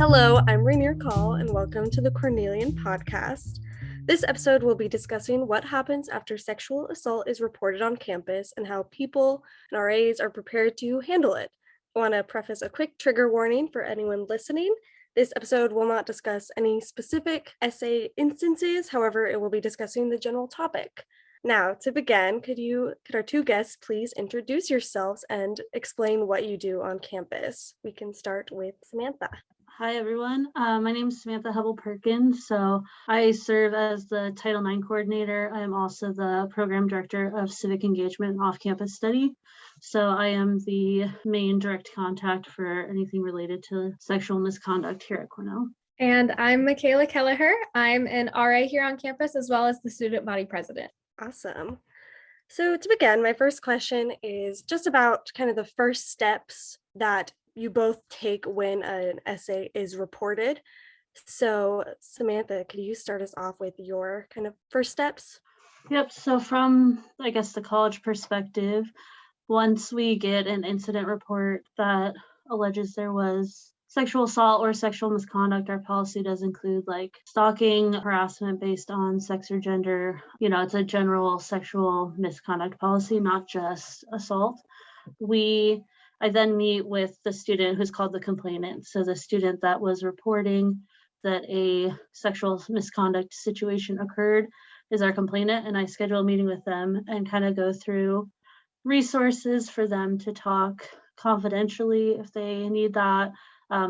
Hello, I'm Rainier Call, and welcome to the Cornellian podcast. This episode will be discussing what happens after sexual assault is reported on campus and how people and RAs are prepared to handle it. I want to preface a quick trigger warning for anyone listening. This episode will not discuss any specific essay instances, however, it will be discussing the general topic. Now, to begin, could our two guests please introduce yourselves and explain what you do on campus? We can start with Samantha. Hi, everyone. My name is Samantha Hebel Perkins. So I serve as the Title IX coordinator. I am also the program director of civic engagement and off-campus study. So I am the main direct contact for anything related to sexual misconduct here at Cornell. And I'm Michaela Kelleher. I'm an RA here on campus as well as the student body president. Awesome. So to begin, my first question is just about kind of the first steps that you both take when an essay is reported. So Samantha, could you start us off with your kind of first steps? Yep. So from, I guess, the college perspective, once we get an incident report that alleges there was sexual assault or sexual misconduct, our policy does include like stalking, harassment based on sex or gender. It's a general sexual misconduct policy, not just assault. I then meet with the student who's called the complainant. So the student that was reporting that a sexual misconduct situation occurred is our complainant, and I schedule a meeting with them and kind of go through resources for them to talk confidentially if they need that,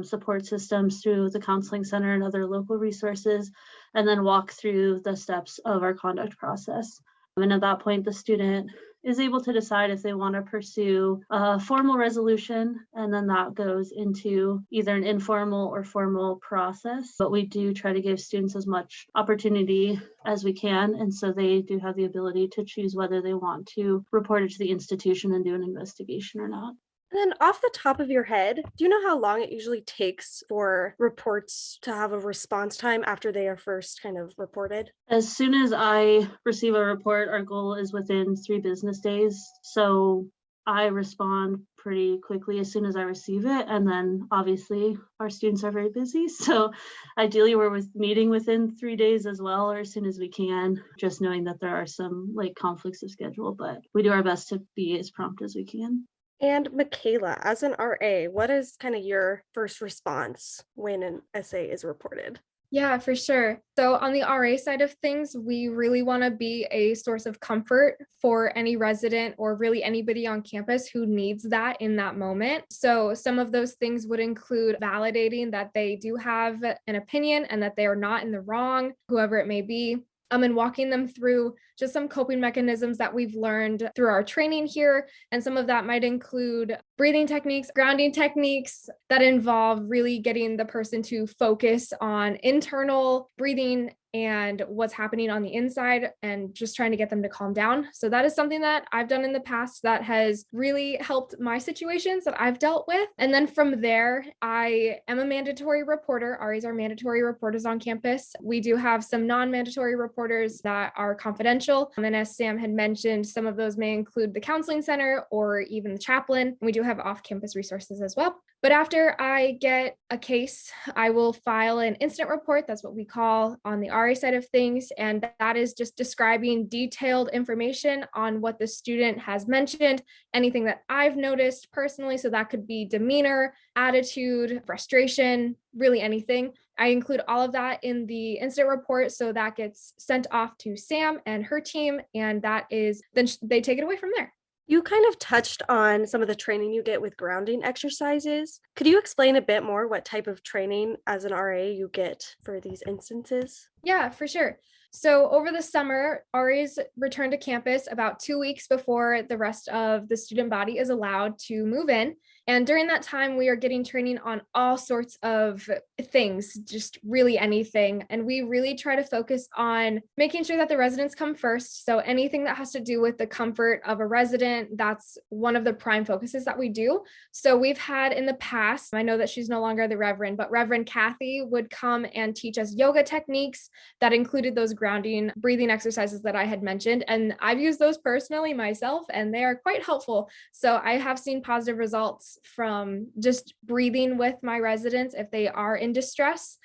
support systems through the counseling center and other local resources, and then walk through the steps of our conduct process. And at that point, the student is able to decide if they want to pursue a formal resolution, and then that goes into either an informal or formal process. But we do try to give students as much opportunity as we can, and so they do have the ability to choose whether they want to report it to the institution and do an investigation or not. And then off the top of your head, do you know how long it usually takes for reports to have a response time after they are first kind of reported? As soon as I receive a report, our goal is within 3 business days. So I respond pretty quickly as soon as I receive it. And then obviously our students are very busy. So ideally we're meeting within 3 days as well, or as soon as we can, just knowing that there are some like conflicts of schedule, but we do our best to be as prompt as we can. And Michaela, as an RA, what is kind of your first response when an essay is reported? Yeah, for sure. So on the RA side of things, we really want to be a source of comfort for any resident or really anybody on campus who needs that in that moment. So some of those things would include validating that they do have an opinion and that they are not in the wrong, whoever it may be. And walking them through just some coping mechanisms that we've learned through our training here. And some of that might include breathing techniques, grounding techniques that involve really getting the person to focus on internal breathing and what's happening on the inside and just trying to get them to calm down. So that is something that I've done in the past that has really helped my situations that I've dealt with. And then from there, I am a mandatory reporter. RAs are mandatory reporters on campus. We do have some non-mandatory reporters that are confidential. And as Sam had mentioned, some of those may include the counseling center or even the chaplain. We do have off-campus resources as well. But after I get a case, I will file an incident report. That's what we call on the RA side of things. And that is just describing detailed information on what the student has mentioned, anything that I've noticed personally. So that could be demeanor, attitude, frustration, really anything. I include all of that in the incident report. So that gets sent off to Sam and her team. And that is, then they take it away from there. You kind of touched on some of the training you get with grounding exercises. Could you explain a bit more what type of training as an RA you get for these instances? Yeah, for sure. So over the summer, RAs return to campus about 2 weeks before the rest of the student body is allowed to move in. And during that time, we are getting training on all sorts of things, just really anything. And we really try to focus on making sure that the residents come first. So anything that has to do with the comfort of a resident, that's one of the prime focuses that we do. So we've had in the past, I know that she's no longer the Reverend, but Reverend Kathy would come and teach us yoga techniques that included those grounding breathing exercises that I had mentioned. And I've used those personally myself, and they are quite helpful. So I have seen positive results from just breathing with my residents if they are in distress.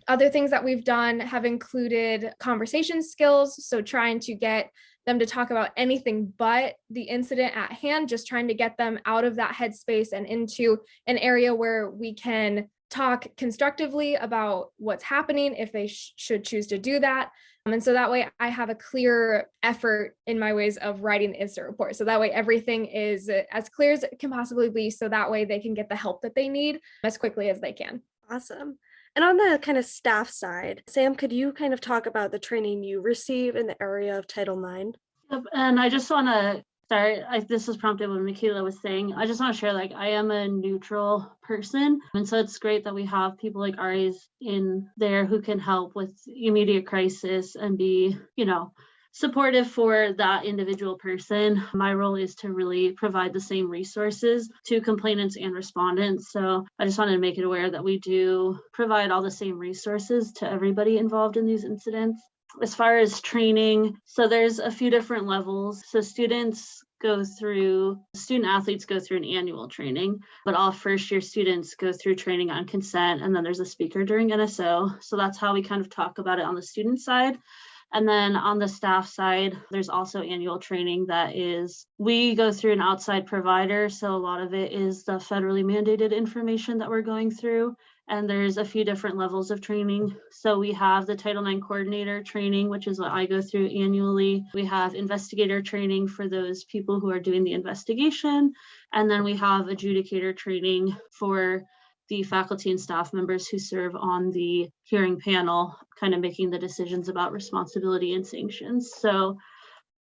Other things that we've done have included conversation skills. So trying to get them to talk about anything but the incident at hand, just trying to get them out of that headspace and into an area where we can talk constructively about what's happening if they should choose to do that. And so that way I have a clear effort in my ways of writing the incident report. So that way everything is as clear as it can possibly be. So that way they can get the help that they need as quickly as they can. Awesome. And on the kind of staff side, Sam, could you kind of talk about the training you receive in the area of Title IX? Yep. And I just want to start, this was prompted when Michaela was saying, I just want to share, like, I am a neutral person. And so it's great that we have people like RAs in there who can help with immediate crisis and be, supportive for that individual person. My role is to really provide the same resources to complainants and respondents. So I just wanted to make it aware that we do provide all the same resources to everybody involved in these incidents. As far as training, so there's a few different levels. So student athletes go through an annual training, but all first year students go through training on consent, and then there's a speaker during NSO. So that's how we kind of talk about it on the student side. And then on the staff side, there's also annual training we go through an outside provider. So a lot of it is the federally mandated information that we're going through. And there's a few different levels of training. So we have the Title IX coordinator training, which is what I go through annually. We have investigator training for those people who are doing the investigation. And then we have adjudicator training for the faculty and staff members who serve on the hearing panel, kind of making the decisions about responsibility and sanctions. So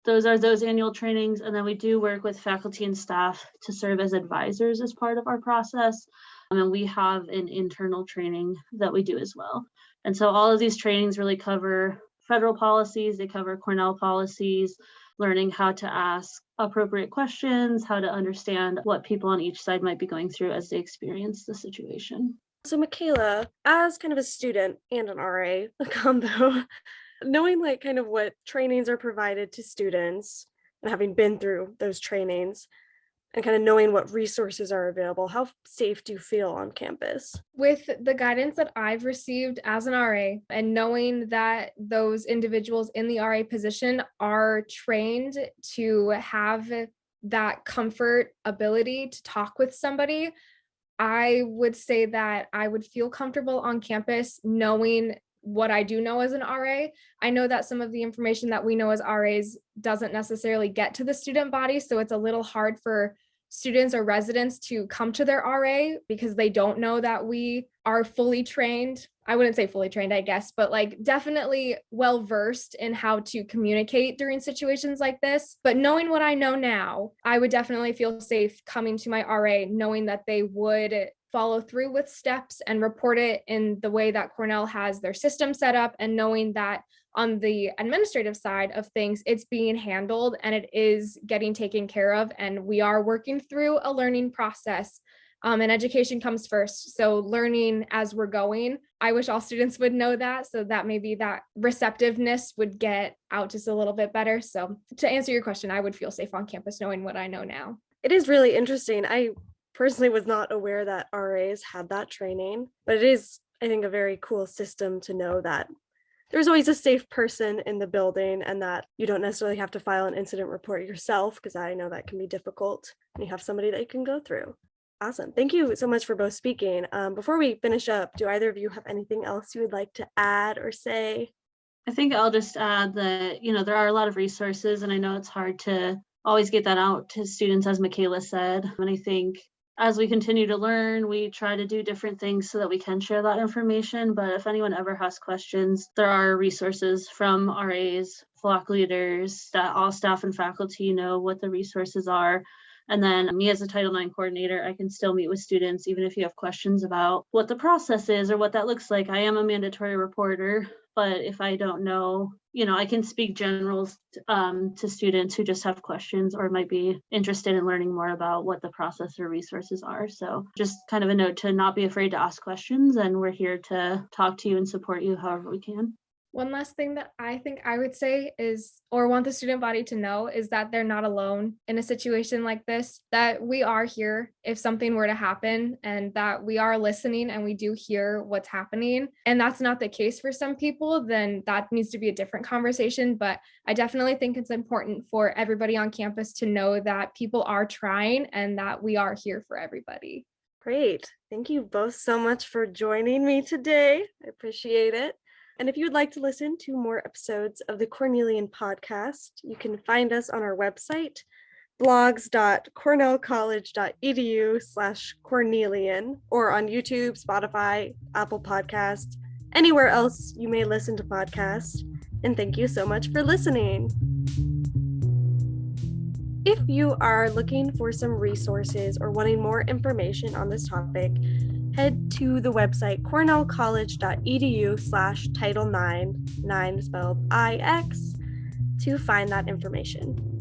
those are those annual trainings. And then we do work with faculty and staff to serve as advisors as part of our process. And we have an internal training that we do as well. And so all of these trainings really cover federal policies, they cover Cornell policies, learning how to ask appropriate questions, how to understand what people on each side might be going through as they experience the situation. So Michaela, as kind of a student and an RA, a combo, knowing like kind of what trainings are provided to students and having been through those trainings and kind of knowing what resources are available, how safe do you feel on campus? With the guidance that I've received as an RA and knowing that those individuals in the RA position are trained to have that comfort ability to talk with somebody, I would say that I would feel comfortable on campus knowing what I do know as an RA. I know that some of the information that we know as RAs doesn't necessarily get to the student body, so it's a little hard for students or residents to come to their RA because they don't know that we are fully trained. I wouldn't say fully trained, I guess, but like definitely well-versed in how to communicate during situations like this. But knowing what I know now, I would definitely feel safe coming to my RA, knowing that they would follow through with steps and report it in the way that Cornell has their system set up, and knowing that on the administrative side of things, it's being handled and it is getting taken care of. And we are working through a learning process, and education comes first. So learning as we're going, I wish all students would know that, so that maybe that receptiveness would get out just a little bit better. So to answer your question, I would feel safe on campus knowing what I know now. It is really interesting. I personally was not aware that RAs had that training, but it is, I think, a very cool system to know that there's always a safe person in the building and that you don't necessarily have to file an incident report yourself, because I know that can be difficult. You have somebody that you can go through. Awesome. Thank you so much for both speaking. Before we finish up, do either of you have anything else you would like to add or say? I think I'll just add that, there are a lot of resources, and I know it's hard to always get that out to students, as Michaela said. And I think as we continue to learn, we try to do different things so that we can share that information. But if anyone ever has questions, there are resources from RAs, flock leaders, all staff and faculty know what the resources are. And then me as a Title IX coordinator, I can still meet with students, even if you have questions about what the process is or what that looks like. I am a mandatory reporter, but if I don't know, I can speak generals to students who just have questions or might be interested in learning more about what the process or resources are. So just kind of a note to not be afraid to ask questions, and we're here to talk to you and support you however we can. One last thing that I think I would say is, or want the student body to know, is that they're not alone in a situation like this, that we are here if something were to happen, and that we are listening and we do hear what's happening. And that's not the case for some people, then that needs to be a different conversation. But I definitely think it's important for everybody on campus to know that people are trying and that we are here for everybody. Great. Thank you both so much for joining me today. I appreciate it. And if you would like to listen to more episodes of the Cornellian podcast, you can find us on our website, blogs.cornellcollege.edu/Cornellian, or on YouTube, Spotify, Apple Podcasts, anywhere else you may listen to podcasts. And thank you so much for listening. If you are looking for some resources or wanting more information on this topic, head to the website cornellcollege.edu/Title IX, 9 spelled IX, to find that information.